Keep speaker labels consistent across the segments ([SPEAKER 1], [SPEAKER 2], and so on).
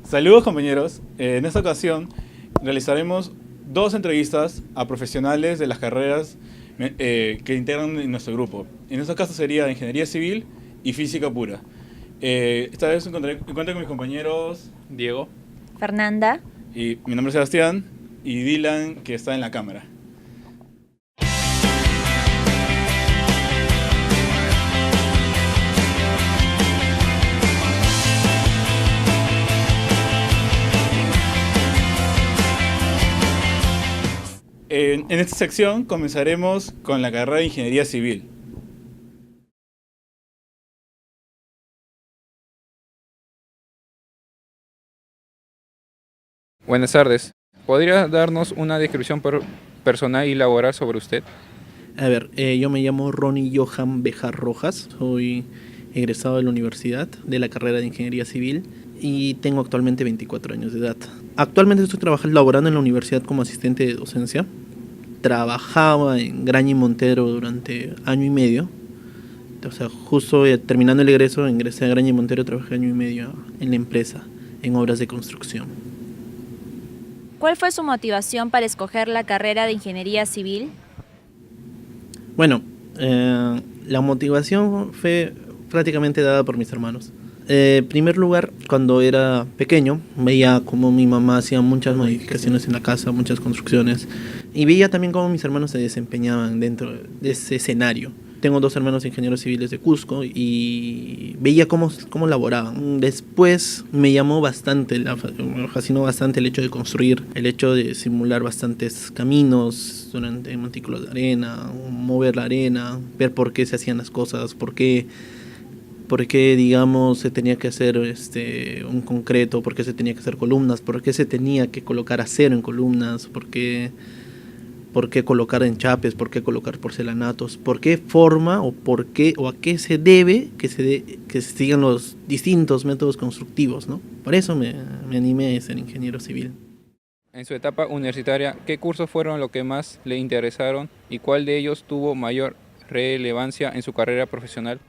[SPEAKER 1] Saludos compañeros, en esta ocasión realizaremos dos entrevistas a profesionales de las carreras que integran en nuestro grupo. En este caso sería Ingeniería Civil y Física Pura. Esta vez encuentro con mis compañeros Diego
[SPEAKER 2] Fernanda
[SPEAKER 1] y mi nombre es Sebastián y Dylan, que está en la cámara. En esta sección comenzaremos con la carrera de Ingeniería Civil.
[SPEAKER 3] Buenas tardes. ¿Podría darnos una descripción personal y laboral sobre usted?
[SPEAKER 4] A ver, yo me llamo Ronnie Johan Bejar Rojas, soy egresado de la universidad de la carrera de Ingeniería Civil y tengo actualmente 24 años de edad. Actualmente estoy laborando en la universidad como asistente de docencia. Trabajaba en Graña y Montero durante año y medio. O sea, justo terminando el egreso, ingresé a Graña y Montero, trabajé año y medio en la empresa, en obras de construcción.
[SPEAKER 2] ¿Cuál fue su motivación para escoger la carrera de Ingeniería Civil?
[SPEAKER 4] Bueno, la motivación fue prácticamente dada por mis hermanos. En primer lugar, cuando era pequeño, veía cómo mi mamá hacía muchas modificaciones en la casa, muchas construcciones, y veía también cómo mis hermanos se desempeñaban dentro de ese escenario. Tengo dos hermanos ingenieros civiles de Cusco y veía cómo laboraban. Después me llamó bastante, me fascinó bastante el hecho de construir, el hecho de simular bastantes caminos durante montículos de arena, mover la arena, ver por qué se hacían las cosas, por qué, digamos, se tenía que hacer un concreto, por qué se tenía que hacer columnas, por qué se tenía que colocar acero en columnas, por qué colocar enchapes, por qué colocar porcelanatos, por qué forma o a qué se debe que se sigan los distintos métodos constructivos, ¿no? Por eso me animé a ser ingeniero civil.
[SPEAKER 3] En su etapa universitaria, ¿qué cursos fueron los que más le interesaron y cuál de ellos tuvo mayor relevancia en su carrera profesional?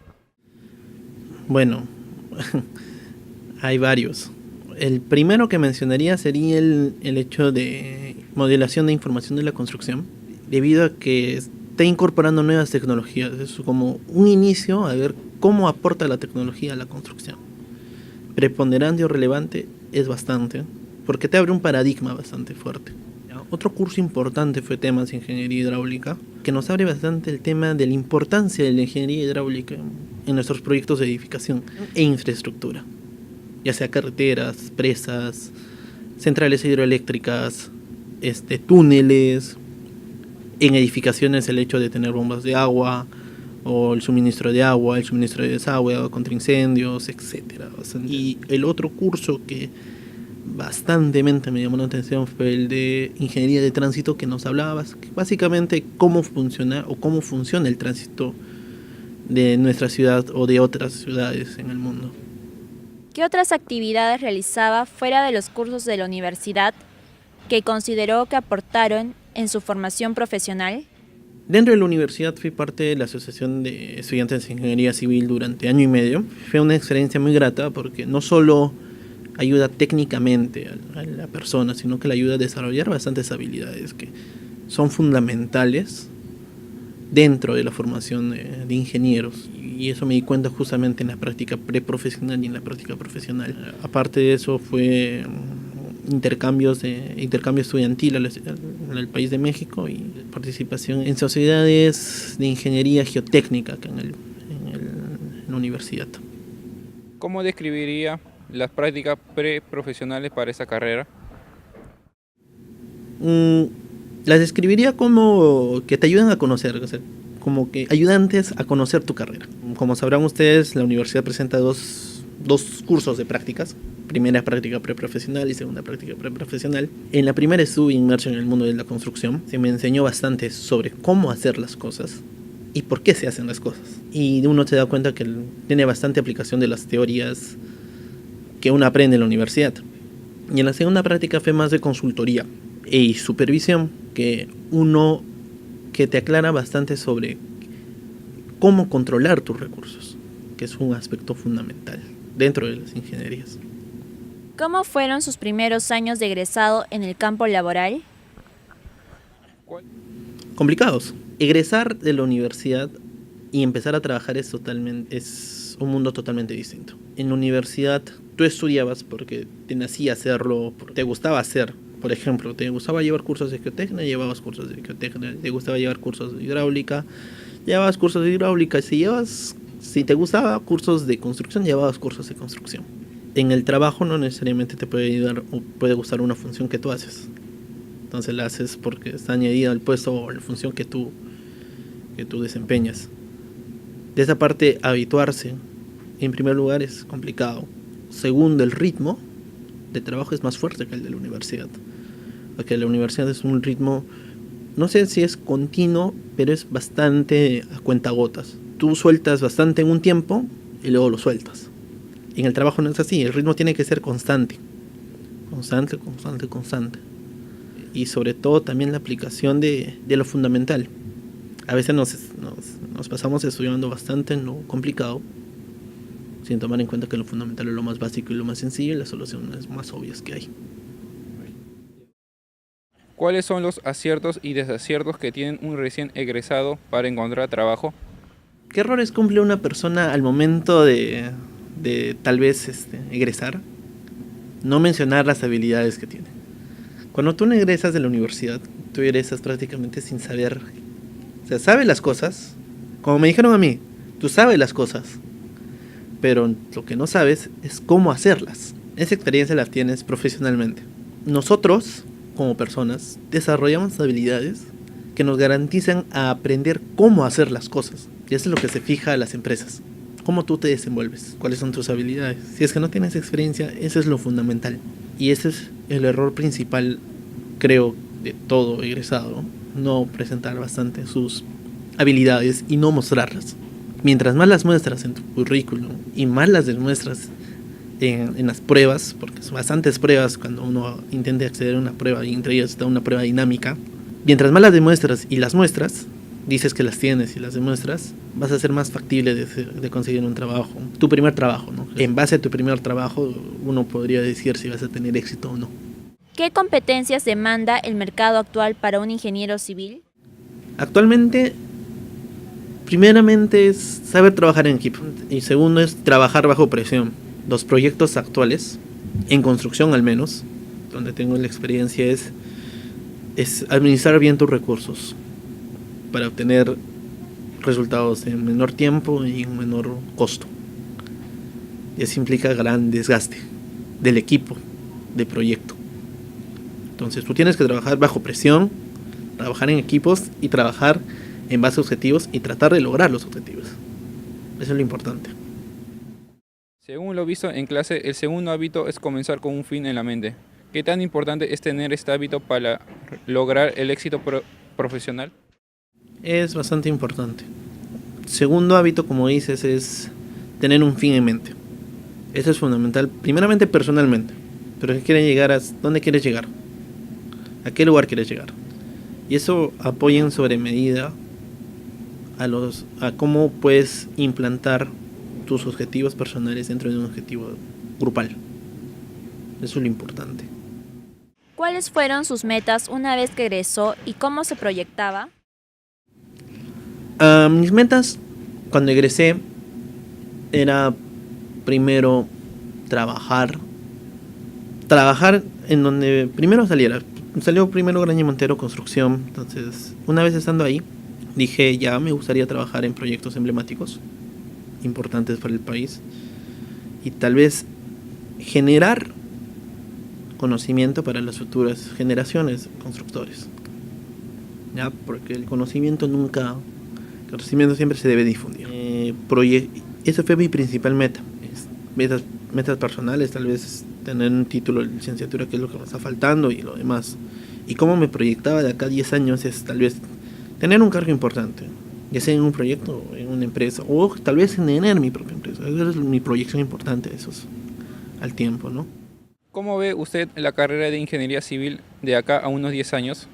[SPEAKER 4] Bueno, hay varios. El primero que mencionaría sería el hecho de modelación de información de la construcción, debido a que está incorporando nuevas tecnologías. Es como un inicio a ver cómo aporta la tecnología a la construcción. Preponderante o relevante es bastante, porque te abre un paradigma bastante fuerte. Otro curso importante fue temas de ingeniería hidráulica, que nos abre bastante el tema de la importancia de la ingeniería hidráulica en nuestros proyectos de edificación e infraestructura, ya sea carreteras, presas, centrales hidroeléctricas, túneles, en edificaciones el hecho de tener bombas de agua, o el suministro de agua, el suministro de desagüe, agua contra incendios, etc. Y el otro curso que bastantemente me llamó la atención fue el de ingeniería de tránsito, que nos hablaba básicamente cómo funciona el tránsito de nuestra ciudad o de otras ciudades en el mundo.
[SPEAKER 2] ¿Qué otras actividades realizaba fuera de los cursos de la universidad que consideró que aportaron en su formación profesional?
[SPEAKER 4] Dentro de la universidad fui parte de la Asociación de Estudiantes de Ingeniería Civil durante año y medio. Fue una experiencia muy grata porque no solo ayuda técnicamente a la persona, sino que le ayuda a desarrollar bastantes habilidades que son fundamentales dentro de la formación de ingenieros. Y eso me di cuenta justamente en la práctica preprofesional y en la práctica profesional. Aparte de eso fue intercambio estudiantil al país de México y participación en sociedades de ingeniería geotécnica acá en la universidad.
[SPEAKER 3] ¿Cómo describiría las prácticas preprofesionales para esa carrera?
[SPEAKER 4] Las describiría como que te ayudan a conocer, o sea, como que ayudantes a conocer tu carrera. Como sabrán ustedes, la universidad presenta dos cursos de prácticas. Primera práctica preprofesional y segunda práctica preprofesional. En la primera estuve inmerso en el mundo de la construcción. Se me enseñó bastante sobre cómo hacer las cosas y por qué se hacen las cosas. Y uno se da cuenta que tiene bastante aplicación de las teorías que uno aprende en la universidad. Y en la segunda práctica fue más de consultoría y supervisión, que te aclara bastante sobre cómo controlar tus recursos, que es un aspecto fundamental dentro de las ingenierías.
[SPEAKER 2] ¿Cómo fueron sus primeros años de egresado en el campo laboral?
[SPEAKER 4] Complicados. Egresar de la universidad y empezar a trabajar es un mundo totalmente distinto. En la universidad tú estudiabas porque te nacía hacerlo, porque te gustaba hacer. Por ejemplo, te gustaba llevar cursos de geotecnia, llevabas cursos de geotecnia. Te gustaba llevar cursos de hidráulica, llevabas cursos de hidráulica. Si te gustaba cursos de construcción, llevabas cursos de construcción. En el trabajo no necesariamente te puede ayudar o puede gustar una función que tú haces. Entonces la haces porque está añadida al puesto o la función que tú desempeñas. De esa parte, habituarse, en primer lugar, es complicado. Segundo, el ritmo de trabajo es más fuerte que el de la universidad. Porque la universidad es un ritmo, no sé si es continuo, pero es bastante a cuentagotas. Tú sueltas bastante en un tiempo y luego lo sueltas. En el trabajo no es así, el ritmo tiene que ser constante. Constante. Y sobre todo también la aplicación de lo fundamental. A veces nos pasamos estudiando bastante en lo complicado, sin tomar en cuenta que lo fundamental es lo más básico y lo más sencillo y las soluciones más obvias que hay.
[SPEAKER 3] ¿Cuáles son los aciertos y desaciertos que tiene un recién egresado para encontrar trabajo?
[SPEAKER 4] ¿Qué errores cumple una persona al momento de tal vez egresar? No mencionar las habilidades que tiene. Cuando tú no egresas de la universidad, tú egresas prácticamente sin saber. O sea, sabes las cosas, como me dijeron a mí, tú sabes las cosas, pero lo que no sabes es cómo hacerlas. Esa experiencia la tienes profesionalmente. Nosotros, como personas, desarrollamos habilidades que nos garantizan a aprender cómo hacer las cosas. Y eso es lo que se fija a las empresas. Cómo tú te desenvuelves, cuáles son tus habilidades. Si es que no tienes experiencia, eso es lo fundamental. Y ese es el error principal, creo, de todo egresado. No presentar bastante sus habilidades y no mostrarlas. Mientras más las muestras en tu currículum y más las demuestras en las pruebas, porque son bastantes pruebas cuando uno intenta acceder a una prueba, y entre ellas está una prueba dinámica. Mientras más las demuestras y las muestras, dices que las tienes y las demuestras, vas a ser más factible de conseguir un trabajo. Tu primer trabajo, ¿no? En base a tu primer trabajo, uno podría decir si vas a tener éxito o no.
[SPEAKER 2] ¿Qué competencias demanda el mercado actual para un ingeniero civil?
[SPEAKER 4] Actualmente, primeramente es saber trabajar en equipo. Y segundo es trabajar bajo presión. Los proyectos actuales, en construcción al menos, donde tengo la experiencia, es administrar bien tus recursos para obtener resultados en menor tiempo y en menor costo. Y eso implica gran desgaste del equipo de proyecto. Entonces tú tienes que trabajar bajo presión, trabajar en equipos y trabajar en base a objetivos y tratar de lograr los objetivos. Eso es lo importante.
[SPEAKER 3] Según lo visto en clase, el segundo hábito es comenzar con un fin en la mente. ¿Qué tan importante es tener este hábito para lograr el éxito profesional?
[SPEAKER 4] Es bastante importante. Segundo hábito, como dices, es tener un fin en mente. Eso es fundamental, primeramente personalmente. Pero ¿dónde quieres llegar? ¿A qué lugar quieres llegar? Y eso apoya en sobremenida a cómo puedes implantar tus objetivos personales dentro de un objetivo grupal. Eso es lo importante.
[SPEAKER 2] ¿Cuáles fueron sus metas una vez que egresó y cómo se proyectaba?
[SPEAKER 4] Mis metas cuando egresé era primero trabajar en donde primero salió primero Graña Montero Construcción. Entonces, una vez estando ahí, dije ya me gustaría trabajar en proyectos emblemáticos importantes para el país y tal vez generar conocimiento para las futuras generaciones de constructores, ¿ya? Porque el conocimiento siempre se debe difundir. Esa fue mi principal meta. Metas personales, tal vez tener un título de licenciatura, que es lo que me está faltando, y lo demás. Y cómo me proyectaba de acá a 10 años es tal vez tener un cargo importante, ya sea en un proyecto, en una empresa, o tal vez tener mi propia empresa. Esa es mi proyección importante, eso es al tiempo, ¿no?
[SPEAKER 3] ¿Cómo ve usted la carrera de ingeniería civil de acá a unos 10 años?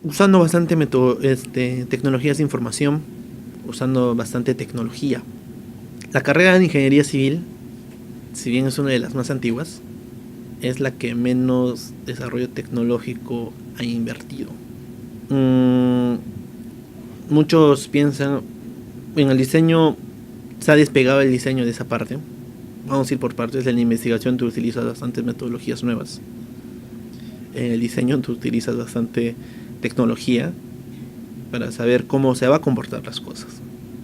[SPEAKER 4] Usando bastante tecnologías de información, usando bastante tecnología. La carrera de ingeniería civil si bien es una de las más antiguas, es la que menos desarrollo tecnológico ha invertido. Muchos piensan, en el diseño, se ha despegado el diseño de esa parte. Vamos a ir por partes. En la investigación tú utilizas bastantes metodologías nuevas. En el diseño tú utilizas bastante tecnología para saber cómo se va a comportar las cosas.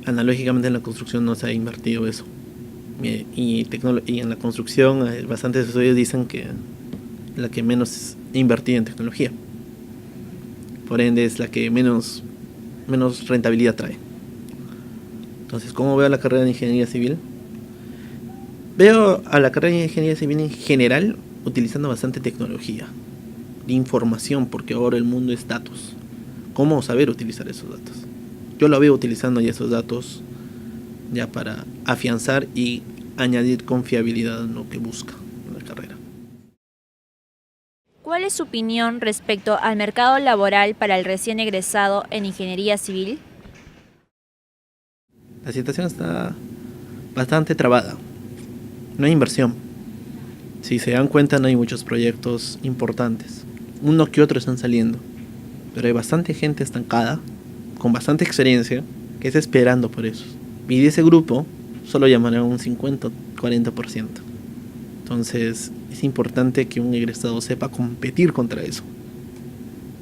[SPEAKER 4] Analógicamente en la construcción no se ha invertido eso. Y en la construcción bastantes estudios dicen que la que menos invertida en tecnología. Por ende es la que menos rentabilidad trae. Entonces, ¿cómo veo la carrera de ingeniería civil? Veo a la carrera de ingeniería civil en general utilizando bastante tecnología, de información, porque ahora el mundo es datos. ¿Cómo saber utilizar esos datos? Yo lo veo utilizando ya esos datos ya para afianzar y añadir confiabilidad en lo que busca la carrera.
[SPEAKER 2] ¿Cuál es su opinión respecto al mercado laboral para el recién egresado en ingeniería civil?
[SPEAKER 4] La situación está bastante trabada. No hay inversión. Si se dan cuenta, no hay muchos proyectos importantes. Uno que otro están saliendo. Pero hay bastante gente estancada, con bastante experiencia, que está esperando por eso. Y de ese grupo, solo llamarán un 50-40%. Entonces, es importante que un egresado sepa competir contra eso.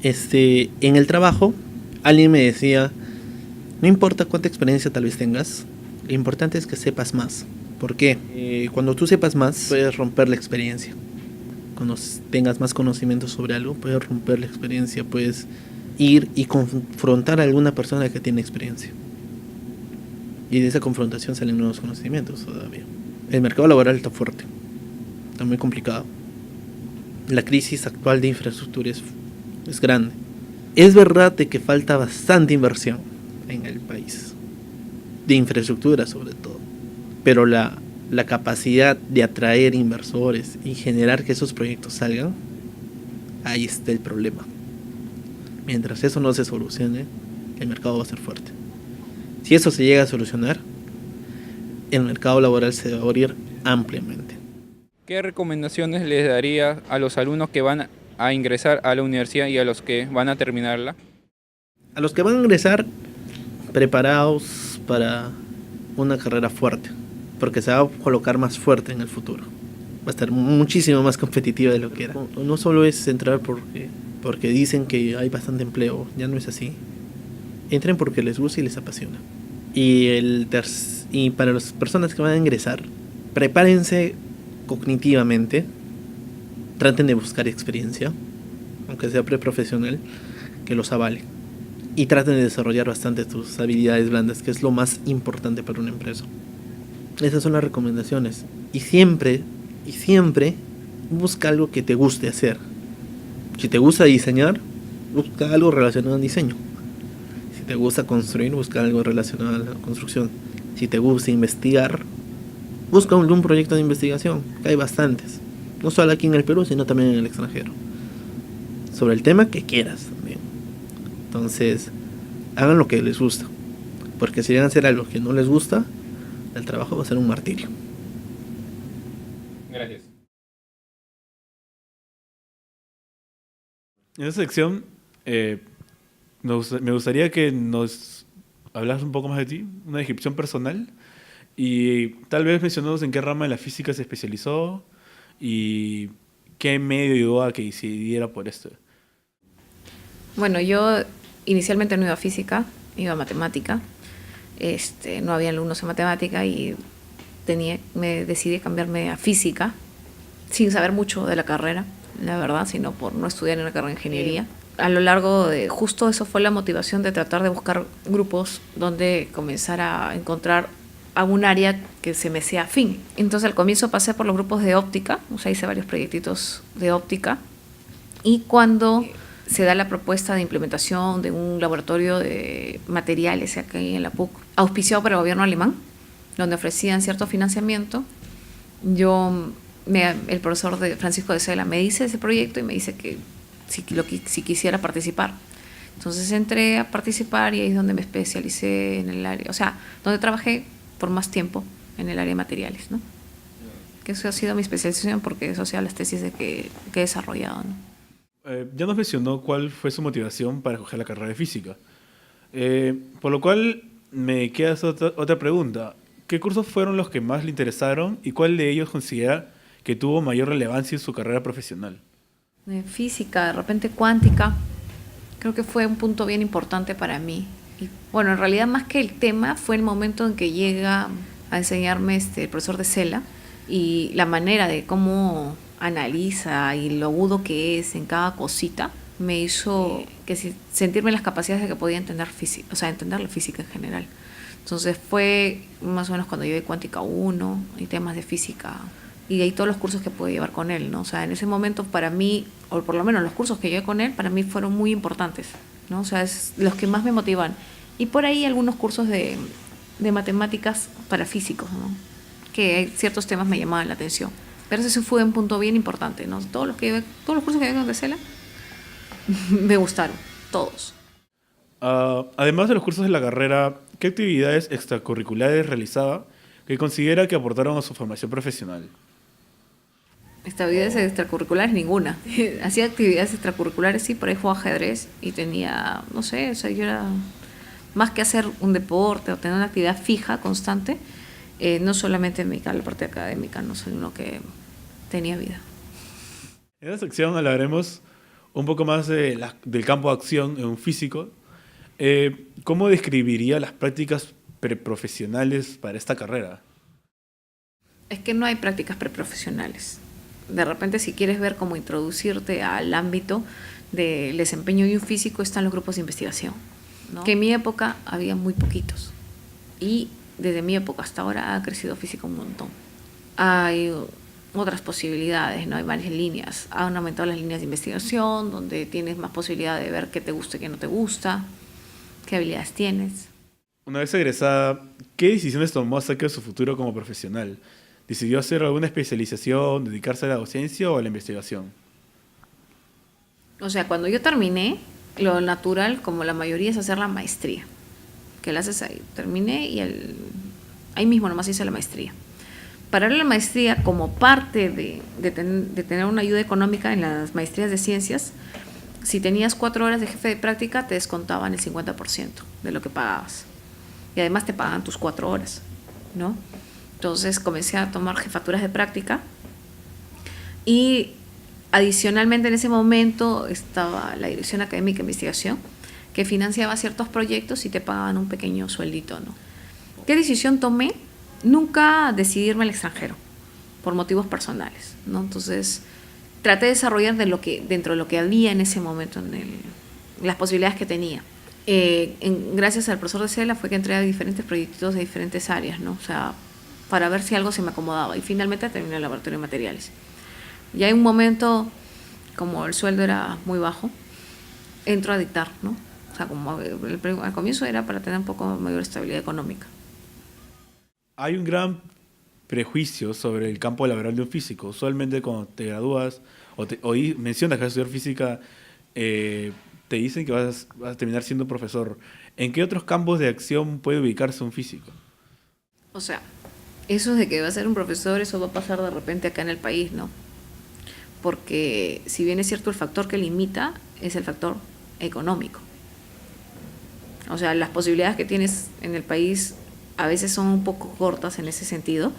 [SPEAKER 4] En el trabajo, alguien me decía, no importa cuánta experiencia tal vez tengas, lo importante es que sepas más. ¿Por qué? Cuando tú sepas más, puedes romper la experiencia. Cuando tengas más conocimiento sobre algo, puedes romper la experiencia, puedes ir y confrontar a alguna persona que tiene experiencia. Y de esa confrontación salen nuevos conocimientos todavía. El mercado laboral está fuerte, está muy complicado. La crisis actual de infraestructura es grande. Es verdad de que falta bastante inversión en el país, de infraestructura sobre todo. Pero la capacidad de atraer inversores y generar que esos proyectos salgan, ahí está el problema. Mientras eso no se solucione, el mercado va a ser fuerte. Si eso se llega a solucionar, el mercado laboral se va a abrir ampliamente.
[SPEAKER 3] ¿Qué recomendaciones les daría a los alumnos que van a ingresar a la universidad y a los que van a terminarla?
[SPEAKER 4] A los que van a ingresar, preparados para una carrera fuerte, porque se va a colocar más fuerte en el futuro. Va a estar muchísimo más competitiva de lo que era. No solo es entrar porque dicen que hay bastante empleo, ya no es así. Entren porque les gusta y les apasiona. Y para las personas que van a ingresar, prepárense cognitivamente, traten de buscar experiencia, aunque sea preprofesional, que los avale. Y traten de desarrollar bastante tus habilidades blandas, que es lo más importante para una empresa. Esas son las recomendaciones. Y siempre busca algo que te guste hacer. Si te gusta diseñar, busca algo relacionado al diseño. Si te gusta construir, busca algo relacionado a la construcción. Si te gusta investigar, busca algún proyecto de investigación, que hay bastantes. No solo aquí en el Perú, sino también en el extranjero. Sobre el tema que quieras también. Entonces, hagan lo que les gusta. Porque si van a hacer algo que no les gusta, el trabajo va a ser un martirio.
[SPEAKER 3] Gracias.
[SPEAKER 1] En esta sección, me gustaría que nos hablas un poco más de ti, una descripción personal, y tal vez mencionanos en qué rama de la física se especializó y qué medio ayudó a que decidiera por esto.
[SPEAKER 5] Bueno, yo inicialmente no iba a física, iba a matemática. No había alumnos en matemática y me decidí cambiarme a física sin saber mucho de la carrera, la verdad, sino por no estudiar en una carrera de ingeniería. A lo largo de justo eso fue la motivación de tratar de buscar grupos donde comenzar a encontrar algún área que se me sea afín. Entonces al comienzo pasé por los grupos de óptica, o sea, hice varios proyectitos de óptica, y cuando se da la propuesta de implementación de un laboratorio de materiales aquí en la PUC, auspiciado por el gobierno alemán, donde ofrecían cierto financiamiento, el profesor Francisco de Sela me dice ese proyecto y me dice que si quisiera participar. Entonces entré a participar y ahí es donde me especialicé en el área, o sea, donde trabajé por más tiempo en el área de materiales, ¿no? que eso ha sido mi especialización porque eso ha sido las tesis que he desarrollado, ¿no?
[SPEAKER 1] Ya nos mencionó cuál fue su motivación para escoger la carrera de física. Por lo cual me queda otra pregunta. ¿Qué cursos fueron los que más le interesaron y cuál de ellos considera que tuvo mayor relevancia en su carrera profesional?
[SPEAKER 5] Física, de repente cuántica, creo que fue un punto bien importante para mí. Y bueno, en realidad más que el tema fue el momento en que llega a enseñarme el profesor de Cela y la manera de cómo analiza y lo agudo que es en cada cosita me hizo sentirme las capacidades de que podía entender física, o sea, entender la física en general. Entonces fue más o menos cuando llevé cuántica 1 y temas de física y de ahí todos los cursos que pude llevar con él, ¿no? O sea, en ese momento para mí, o por lo menos los cursos que llevé con él, para mí fueron muy importantes, ¿no? O sea, es los que más me motivan. Y por ahí algunos cursos de matemáticas para físicos, ¿no? Que ciertos temas me llamaban la atención. Pero ese fue un punto bien importante, ¿no? Todos los cursos que llevé con Cela me gustaron, todos.
[SPEAKER 1] Además de los cursos de la carrera, ¿qué actividades extracurriculares realizaba que considera que aportaron a su formación profesional?
[SPEAKER 5] Actividades extracurriculares, ninguna. Hacía actividades extracurriculares, sí, por ahí jugaba ajedrez y tenía, no sé, o sea, yo era más que hacer un deporte o tener una actividad fija, constante, no solamente me dedicaba a la parte académica, no, sino que tenía vida.
[SPEAKER 1] En esta sección hablaremos un poco más del campo de acción en un físico. ¿Cómo describiría las prácticas preprofesionales para esta carrera?
[SPEAKER 5] Es que no hay prácticas preprofesionales. De repente, si quieres ver cómo introducirte al ámbito del desempeño de un físico, están los grupos de investigación, ¿no? Que en mi época había muy poquitos. Y desde mi época hasta ahora ha crecido física un montón. Hay otras posibilidades, ¿no? Hay varias líneas. Han aumentado las líneas de investigación, donde tienes más posibilidad de ver qué te gusta y qué no te gusta, qué habilidades tienes.
[SPEAKER 1] Una vez egresada, ¿qué decisiones tomó acerca de su futuro como profesional? ¿Decidió hacer alguna especialización, dedicarse a la docencia o a la investigación?
[SPEAKER 5] O sea, cuando yo terminé, lo natural, como la mayoría, es hacer la maestría. Que la haces ahí. Terminé y ahí mismo nomás hice la maestría. Para la maestría, como parte de tener una ayuda económica en las maestrías de ciencias, si tenías 4 horas de jefe de práctica, te descontaban el 50% de lo que pagabas. Y además te pagaban tus 4 horas, ¿no? Entonces comencé a tomar jefaturas de práctica y adicionalmente en ese momento estaba la Dirección Académica de Investigación que financiaba ciertos proyectos y te pagaban un pequeño sueldito, ¿no? ¿Qué decisión tomé? Nunca decidí irme al extranjero por motivos personales, ¿no? Entonces traté de desarrollar dentro de lo que había en ese momento, las posibilidades que tenía. Gracias al profesor de Cela fue que entré a diferentes proyectos de diferentes áreas, ¿no? O sea, para ver si algo se me acomodaba y finalmente terminé el laboratorio de materiales. Y hay un momento, como el sueldo era muy bajo, entro a dictar, ¿no? O sea, como al comienzo era para tener un poco mayor estabilidad económica.
[SPEAKER 1] Hay un gran prejuicio sobre el campo laboral de un físico. Usualmente cuando te gradúas o mencionas que vas a estudiar física, te dicen que vas a terminar siendo profesor. ¿En qué otros campos de acción puede ubicarse un físico?
[SPEAKER 5] O sea, eso de que va a ser un profesor, eso va a pasar de repente acá en el país, ¿no? Porque si bien es cierto el factor que limita es el factor económico. O sea, las posibilidades que tienes en el país a veces son un poco cortas en ese sentido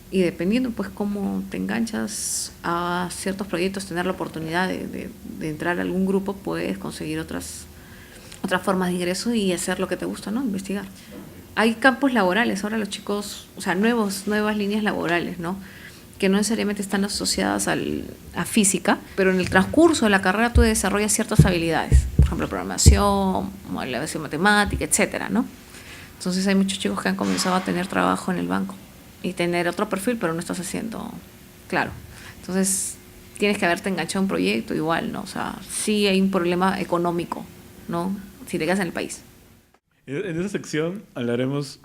[SPEAKER 5] y dependiendo pues cómo te enganchas a ciertos proyectos, tener la oportunidad de entrar a algún grupo, puedes conseguir otras formas de ingreso y hacer lo que te gusta, ¿no? Investigar. Hay campos laborales, ahora los chicos, o sea, nuevas líneas laborales, ¿no? Que no necesariamente están asociadas a física, pero en el transcurso de la carrera tú desarrollas ciertas habilidades, por ejemplo, programación, modelación matemática, etcétera, ¿no? Entonces hay muchos chicos que han comenzado a tener trabajo en el banco y tener otro perfil, pero no estás haciendo, claro. Entonces tienes que haberte enganchado a un proyecto igual, ¿no? O sea, sí hay un problema económico, ¿no? Si te quedas en el país.
[SPEAKER 1] En esta sección hablaremos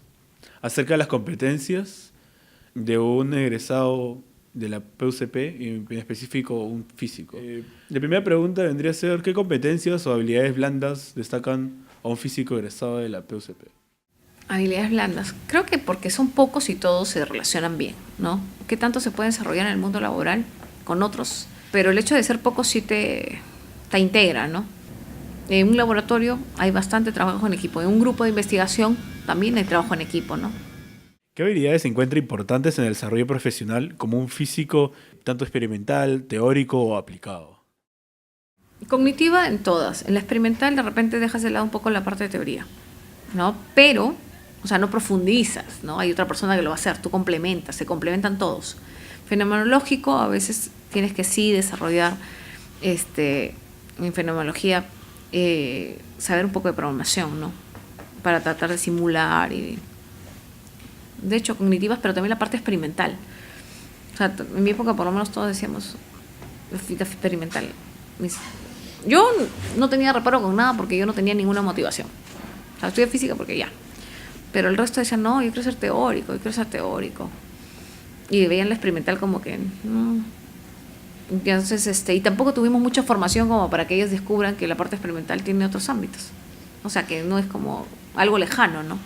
[SPEAKER 1] acerca de las competencias de un egresado de la PUCP, y en específico un físico. La primera pregunta vendría a ser, ¿qué competencias o habilidades blandas destacan a un físico egresado de la PUCP?
[SPEAKER 5] Habilidades blandas. Creo que porque son pocos y todos se relacionan bien, ¿no? ¿Qué tanto se puede desarrollar en el mundo laboral con otros? Pero el hecho de ser pocos sí te integra, ¿no? En un laboratorio hay bastante trabajo en equipo. En un grupo de investigación también hay trabajo en equipo, ¿no?
[SPEAKER 1] ¿Qué habilidades se encuentran importantes en el desarrollo profesional como un físico tanto experimental, teórico o aplicado?
[SPEAKER 5] Cognitiva en todas. En la experimental de repente dejas de lado un poco la parte de teoría, ¿no? Pero, o sea, no profundizas, ¿no? Hay otra persona que lo va a hacer, tú complementas, se complementan todos. Fenomenológico, a veces tienes que sí desarrollar, en fenomenología, saber un poco de programación, ¿no? Para tratar de simular y... De hecho, cognitivas, pero también la parte experimental. O sea, en mi época por lo menos todos decíamos experimental. Yo no tenía reparo con nada porque yo no tenía ninguna motivación. O sea, estudié física porque ya. Pero el resto decían, no, yo quiero ser teórico, yo quiero ser teórico. Y veían la experimental como que... Entonces, y tampoco tuvimos mucha formación como para que ellos descubran que la parte experimental tiene otros ámbitos. O sea, que no es como algo lejano, ¿no?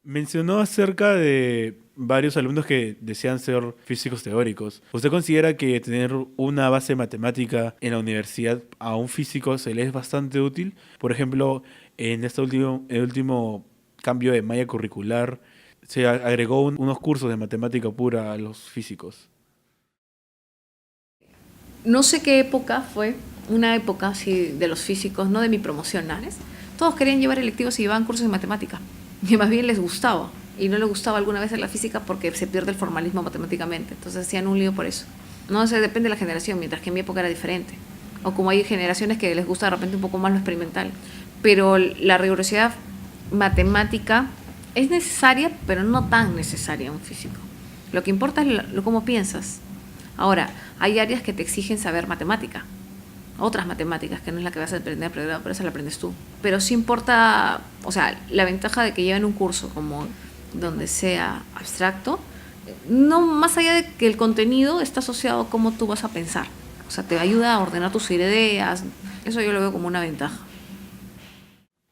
[SPEAKER 1] Mencionó acerca de varios alumnos que desean ser físicos teóricos. ¿Usted considera que tener una base matemática en la universidad a un físico se le es bastante útil? Por ejemplo, en el último cambio de malla curricular se agregó unos cursos de matemática pura a los físicos.
[SPEAKER 5] No sé qué época fue, una época así de los físicos, no de mi promocionales. Todos querían llevar electivos y llevaban cursos de matemática. Y más bien les gustaba. Y no les gustaba alguna vez en la física porque se pierde el formalismo matemáticamente. Entonces hacían un lío por eso. No sé, depende de la generación, mientras que en mi época era diferente. O como hay generaciones que les gusta de repente un poco más lo experimental. Pero la rigurosidad matemática es necesaria, pero no tan necesaria en un físico. Lo que importa es cómo piensas. Ahora, hay áreas que te exigen saber matemática. Otras matemáticas, que no es la que vas a aprender, pero esa la aprendes tú. Pero sí importa, o sea, la ventaja de que lleven un curso como donde sea abstracto, no más allá de que el contenido está asociado a cómo tú vas a pensar. O sea, te ayuda a ordenar tus ideas. Eso yo lo veo como una ventaja.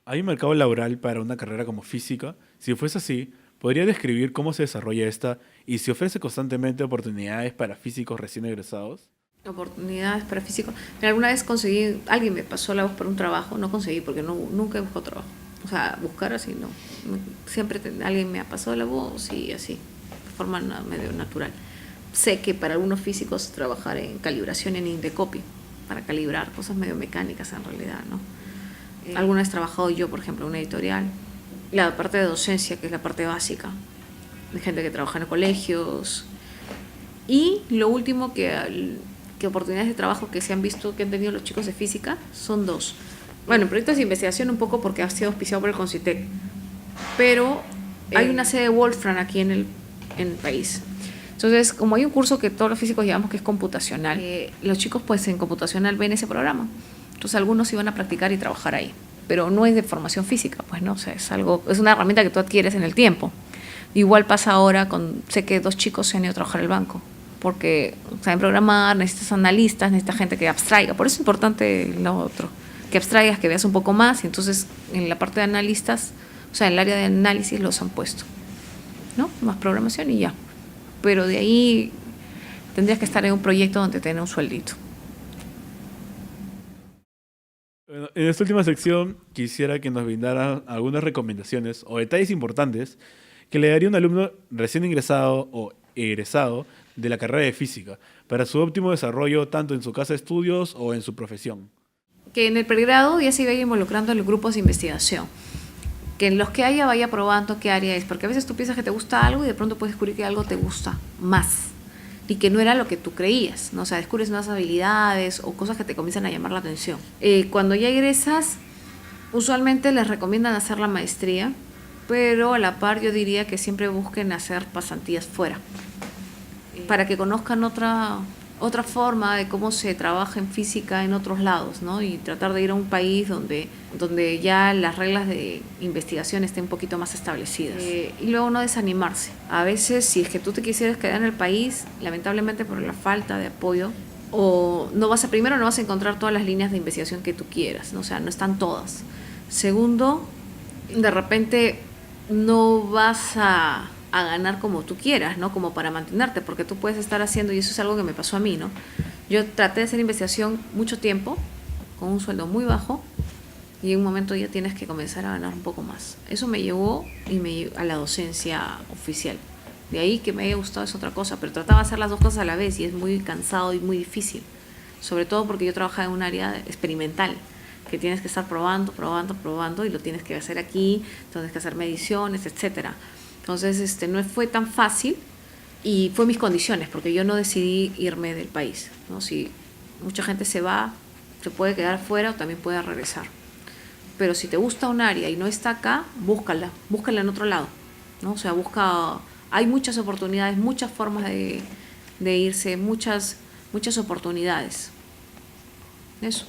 [SPEAKER 1] ¿Hay un mercado laboral para una carrera como física? Si fuese así, ¿podría describir cómo se desarrolla esta y si ofrece constantemente oportunidades para físicos recién egresados?
[SPEAKER 5] Oportunidades para físicos. Alguna vez conseguí, alguien me pasó la voz por un trabajo, no conseguí porque nunca he buscado trabajo. O sea, buscar así no. Siempre alguien me ha pasado la voz y así, de forma medio natural. Sé que para algunos físicos trabajar en calibración en Indecopy, para calibrar cosas medio mecánicas en realidad, ¿no? Alguna vez he trabajado yo, por ejemplo, en una editorial. La parte de docencia, que es la parte básica, de gente que trabaja en colegios. Y lo último que oportunidades de trabajo que se han visto que han tenido los chicos de física son dos. Bueno, proyectos de investigación un poco porque ha sido auspiciado por el Concitec, pero hay una sede de Wolfram aquí en el país. Entonces, como hay un curso que todos los físicos llevamos que es computacional, los chicos pues en computacional ven ese programa. Entonces algunos iban a practicar y trabajar ahí, pero no es de formación física, pues no, o sea, es una herramienta que tú adquieres en el tiempo. Igual pasa ahora sé que 2 chicos se han ido a trabajar al banco, porque saben programar, necesitas analistas, necesitas gente que abstraiga. Por eso es importante lo otro, que abstraigas, que veas un poco más. Y entonces, en la parte de analistas, o sea, en el área de análisis los han puesto, ¿no? Más programación y ya. Pero de ahí tendrías que estar en un proyecto donde tenga un sueldito.
[SPEAKER 1] Bueno, en esta última sección quisiera que nos brindara algunas recomendaciones o detalles importantes que le daría un alumno recién ingresado o egresado de la carrera de física para su óptimo desarrollo tanto en su casa de estudios o en su profesión.
[SPEAKER 5] Que en el pregrado ya se vaya involucrando en los grupos de investigación, que en los que vaya probando qué área es, porque a veces tú piensas que te gusta algo y de pronto puedes descubrir que algo te gusta más y que no era lo que tú creías, ¿no? O sea, descubres nuevas habilidades o cosas que te comienzan a llamar la atención. Cuando ya egresas, usualmente les recomiendan hacer la maestría, pero a la par yo diría que siempre busquen hacer pasantías fuera, para que conozcan otra forma de cómo se trabaja en física en otros lados, ¿no? Y tratar de ir a un país donde ya las reglas de investigación estén un poquito más establecidas. Y luego no desanimarse. A veces, si es que tú te quisieras quedar en el país, lamentablemente por la falta de apoyo, o primero no vas a encontrar todas las líneas de investigación que tú quieras, ¿no? O sea, no están todas. Segundo, de repente no vas a ganar como tú quieras, ¿no? Como para mantenerte, porque tú puedes estar haciendo, y eso es algo que me pasó a mí, ¿no? Yo traté de hacer investigación mucho tiempo, con un sueldo muy bajo, y en un momento ya tienes que comenzar a ganar un poco más. Eso me llevó a la docencia oficial. De ahí que me haya gustado es otra cosa, pero trataba de hacer las dos cosas a la vez y es muy cansado y muy difícil. Sobre todo porque yo trabajaba en un área experimental, que tienes que estar probando y lo tienes que hacer aquí, tienes que hacer mediciones, etcétera. Entonces, no fue tan fácil y fue mis condiciones, porque yo no decidí irme del país, ¿no? Si mucha gente se va, se puede quedar fuera o también puede regresar. Pero si te gusta un área y no está acá, búscala en otro lado, ¿no? O sea, hay muchas oportunidades, muchas formas de irse, muchas oportunidades. Eso.